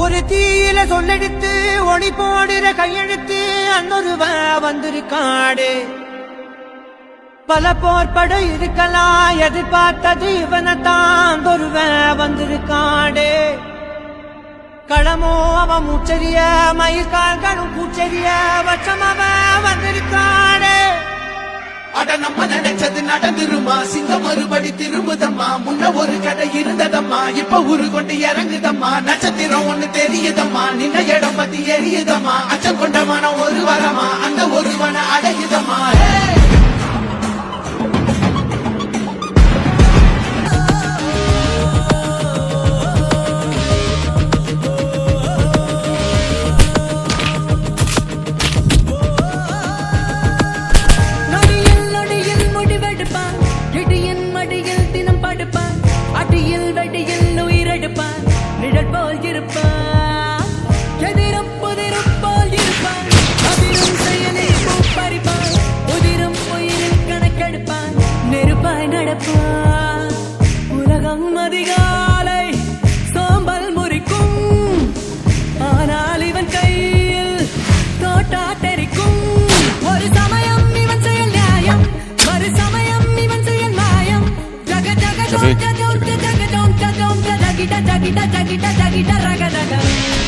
ஒரு தீயில சொல்லெடுத்து ஒளி போடுற கையெழுத்து அன்னொருவ வந்திருக்காடு. பல போர்பட இருக்கலாம் எதிர்பார்த்தது இவனைத்தான் ஒருவ வந்திருக்காடு. களமோ அவன் மூச்சரிய மயிர்கால்களும் பூச்செரிய வச்சம் அவன் வந்திருக்காடு. அட நம்ம நினைச்சது நடந்துருமா, சிங்கம் மறுபடி திரும்புதம்மா. முன்ன ஒரு கடை இருந்ததம்மா, இப்ப ஊரு கொண்டு இறங்குதம்மா. நட்சத்திரம் ஒண்ணு தெரியுதம்மா, நின்ன இடம் பத்தி எரியுதம்மா. அச்சம் கொண்ட மனம் ஒரு வரமா, அந்த ஒருவனை அடையுதம்மா. அடியில் வெடியில் உயிரெடுப்பான், நிழல் போல் இருப்பான், எதிரும் புதிரும் போல் இருப்பான். அதிரும் செயலில் பூப்பறிப்பான், உதிரும் உயிரில் கணக்கெடுப்பான், நெருப்பாய் நடப்பான். உலகம் அதிகாலை சோம்பல் முறிக்கும், ஆனால் இவன் கையில் தோட்டாட்டெரிக்கும். ஒரு சமயம் இவன் செயல் நியாயம், மறு சமயம் இவன் செயல் மாயம். ஜக ஜக ஜக ஜக ஜக ஜக ஜக ஜக ஜக ஜக ஜக ஜக ஜக